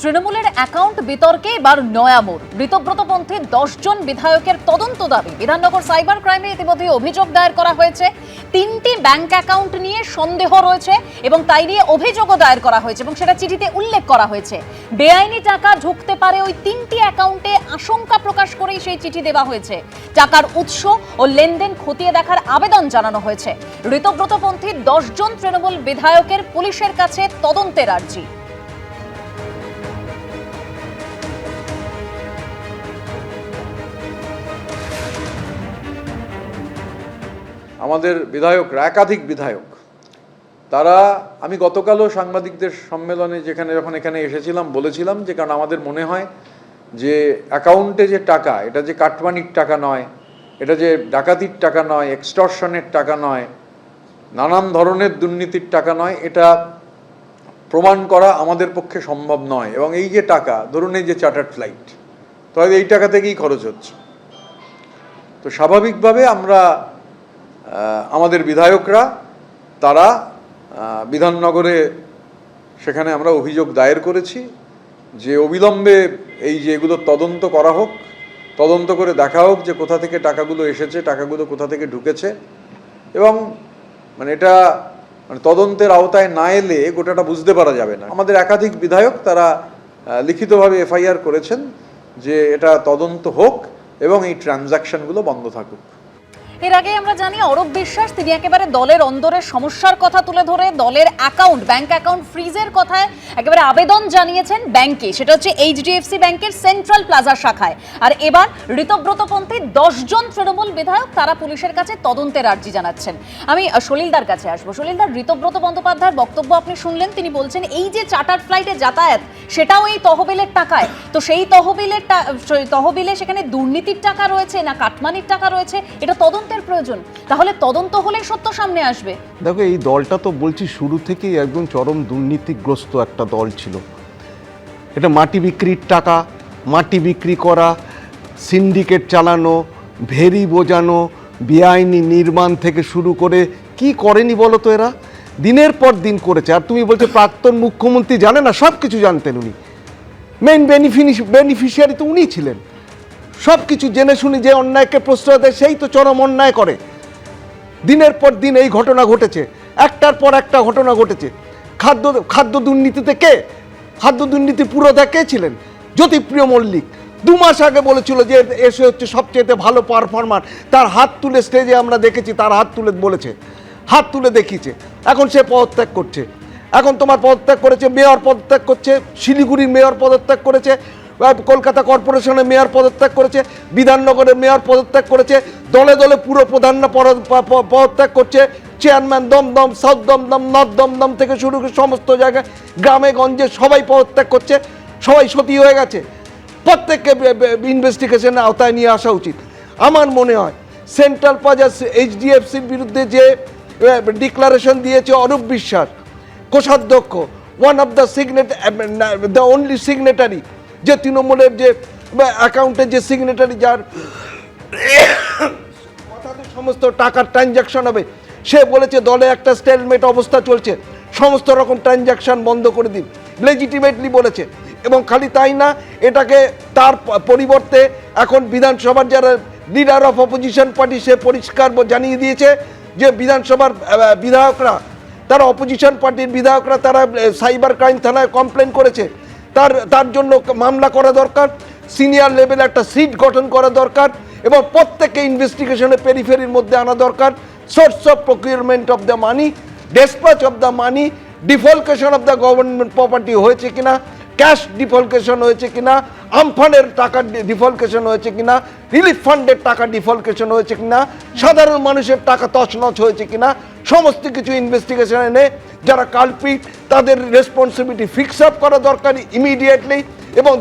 তৃণমূলের অ্যাকাউন্ট বিতর্কে এবার নয়া মোড়। ঋতব্রতপন্থী 10 জন বিধায়কের তদন্ত দাবি। বিধাননগর সাইবার ক্রাইমে ইতিমধ্যে অভিযোগ দায়ের করা হয়েছে। 3টি ব্যাংক অ্যাকাউন্ট নিয়ে সন্দেহ রয়েছে এবং তাই নিয়ে অভিযোগও দায়ের করা হয়েছে এবং সেটা চিঠিতে উল্লেখ করা হয়েছে। বেআইনি টাকা ঢুকতে পারে ওই 3টি অ্যাকাউন্টে আশঙ্কা প্রকাশ করেই সেই চিঠি দেওয়া হয়েছে। টাকার উৎস ও লেনদেন খতিয়ে দেখার আবেদন জানানো হয়েছে। ঋতব্রতপন্থী 10 জন তৃণমূল বিধায়কের পুলিশের কাছে তদন্তের আর্জি। আমাদের বিধায়করা, একাধিক বিধায়ক, তারা, আমি গতকালও সাংবাদিকদের সম্মেলনে যখন এখানে এসেছিলাম বলেছিলাম যে কারণ আমাদের মনে হয় যে অ্যাকাউন্টে যে টাকা, এটা যে কাটমানির টাকা নয়, এটা যে ডাকাতির টাকা নয়, এক্সটর্শনের টাকা নয়, নানান ধরনের দুর্নীতির টাকা নয়, এটা প্রমাণ করা আমাদের পক্ষে সম্ভব নয়। এবং এই যে টাকা, ধরুন এই যে চার্টার্ড ফ্লাইট, তো এই টাকা থেকেই খরচ হচ্ছে। তো স্বাভাবিকভাবে আমরা আমাদের বিধায়করা তারা বিধাননগরে সেখানে আমরা অভিযোগ দায়ের করেছি যে অবিলম্বে এই যে এগুলো তদন্ত করা হোক, তদন্ত করে দেখা হোক যে কোথা থেকে টাকাগুলো এসেছে, টাকাগুলো কোথা থেকে ঢুকেছে। এবং এটা তদন্তের আওতায় না এলে গোটাটা বুঝতে পারা যাবে না। আমাদের একাধিক বিধায়ক তারা লিখিতভাবে এফআইআর করেছেন যে এটা তদন্ত হোক এবং এই ট্রানজাকশনগুলো বন্ধ থাকুক। এর আগে আমরা জানি অরূপ বিশ্বাস তিনি একেবারে দলের অন্দরের সমস্যার কথা তুলে ধরে দলের অ্যাকাউন্ট, ব্যাংক অ্যাকাউন্ট ফ্রিজের কথায় একেবারে আবেদন জানিয়েছেন ব্যাংকে, সেটা হচ্ছে এইচডিএফসি ব্যাংকের সেন্ট্রাল প্লাজা শাখায়। আর এবার ঋতব্রতপন্থী 10 জন তৃণমূল বিধায়ক তারা পুলিশের কাছে তদন্তের আর্জি জানাচ্ছেন। আমি সলিলদার কাছে আসবো। সলিলদার, ঋতব্রত বন্দ্যোপাধ্যায়ের বক্তব্য আপনি শুনলেন, তিনি বলছেন এই যে চার্টার্ড ফ্লাইটে যাতায়াত সেটাও এই তহবিলের টাকায়। তো সেই তহবিলে সেখানে দুর্নীতির টাকা রয়েছে না কাটমানির টাকা রয়েছে, এটা তদন্তের প্রয়োজন। তাহলে তদন্ত হলে সত্য সামনে আসবে। দেখো, এই দলটা তো বলছি শুরু থেকেই একদম চরম দুর্নীতিগ্রস্ত একটা দল ছিল। এটা মাটি বিক্রির টাকা, মাটি বিক্রি করা, সিন্ডিকেট চালানো, ভেরি বোঝানো, বেআইনি নির্মাণ থেকে শুরু করে কি করেনি বলো তো? এরা দিনের পর দিন করেছে। আর তুমি বলছো প্রাক্তন মুখ্যমন্ত্রী জানে না? সব কিছু জানতেন উনি। মেইন বেনিফিশিয়ারি তো উনি ছিলেন। সব কিছু জেনে শুনি যে অন্যায়কে প্রশ্রয় দেয় সেই তো চরম অন্যায় করে। দিনের পর দিন এই ঘটনা ঘটেছে, একটার পর একটা ঘটনা ঘটেছে। খাদ্য দুর্নীতিতে খাদ্য দুর্নীতি পুরোটা কে ছিলেন? জ্যোতিপ্রিয় মল্লিক 2 মাস আগে বলেছিল যে এসে হচ্ছে সবচেয়ে ভালো পারফর্মার। তার হাত তুলে স্টেজে আমরা দেখেছি, তার হাত তুলে বলেছে, হাত তুলে দেখিয়েছে। এখন সে পদত্যাগ করছে। এখন তোমার পদত্যাগ করেছে, মেয়র পদত্যাগ করছে, শিলিগুড়ির মেয়র পদত্যাগ করেছে, কলকাতা কর্পোরেশনের মেয়র পদত্যাগ করেছে, বিধাননগরের মেয়র পদত্যাগ করেছে, দলে দলে পুরো প্রধান পদত্যাগ করছে। Chairman Dum Dum, south Dum Dum, north Dum Dum থেকে শুরু করে সমস্ত জায়গায় গ্রামে গঞ্জে সবাই পদত্যাগ করছে। সবাই সতী হয়ে গেছে। প্রত্যেককে ইনভেস্টিগেশনের আওতায় নিয়ে আসা উচিত। আমার মনে হয় সেন্ট্রাল প্লাজা এইচডিএফসির বিরুদ্ধে যে ডিক্লারেশন দিয়েছে অরূপ বিশ্বাস, কোষাধ্যক্ষ, one of the only signatory, যে তৃণমূলের যে অ্যাকাউন্টের যে সিগনেটারি, যার সমস্ত টাকার ট্রানজাকশন হবে, সে বলেছে দলে একটা স্টেলমেট অবস্থা চলছে, সমস্ত রকম ট্রানজাকশন বন্ধ করে দিন, লেজিটিমেটলি বলেছে। এবং খালি তাই না, এটাকে তার পরিবর্তে এখন বিধানসভার যারা লিডার অফ অপোজিশন পার্টি, সে পরিষ্কার জানিয়ে দিয়েছে যে বিধানসভার বিধায়করা, তারা অপোজিশন পার্টির বিধায়করা তারা সাইবার ক্রাইম থানায় কমপ্লেন করেছে। তার জন্য মামলা করা দরকার, সিনিয়র লেভেলে একটা সিট গঠন করা দরকার এবং প্রত্যেককে ইনভেস্টিগেশনের পেরিফেরির মধ্যে আনা দরকার। Source of procurement of the money, dispatch of the money, defalcation of the government property হয়েছে কিনা, ক্যাশ ডিফলকেশন হয়েছে কিনা, আমফানের টাকা ডিফলকেশন হয়েছে কিনা, রিলিফ ফান্ডের টাকা ডিফলকেশন হয়েছে কিনা, সাধারণ মানুষের টাকা তছনছ হয়েছে কিনা, সমস্ত কিছু ইনভেস্টিগেশন এনে যারা কালপিট তাদের রেসপন্সিবিলিটি ফিক্স আপ করা দরকার ইমিডিয়েটলি এবং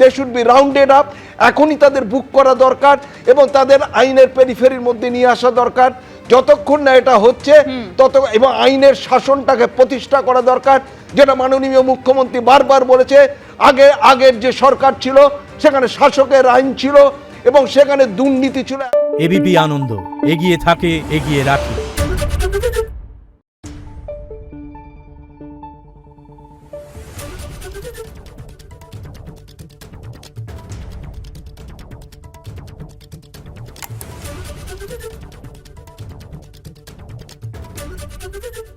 they should be rounded up. এখনই তাদের বুক করা দরকার এবং তাদের আইনের পেরিফেরির মধ্যে নিয়ে আসা দরকার। যতক্ষণ না এটা হচ্ছে এবং আইনের শাসনটাকে প্রতিষ্ঠা করা দরকার, যেটা মাননীয় মুখ্যমন্ত্রী বারবার বলেছে। আগের যে সরকার ছিল সেখানে শাসকের আইন ছিল এবং সেখানে দুর্নীতি ছিল। এবিপি আনন্দ, এগিয়ে থাকে, এগিয়ে রাখে। Thank you.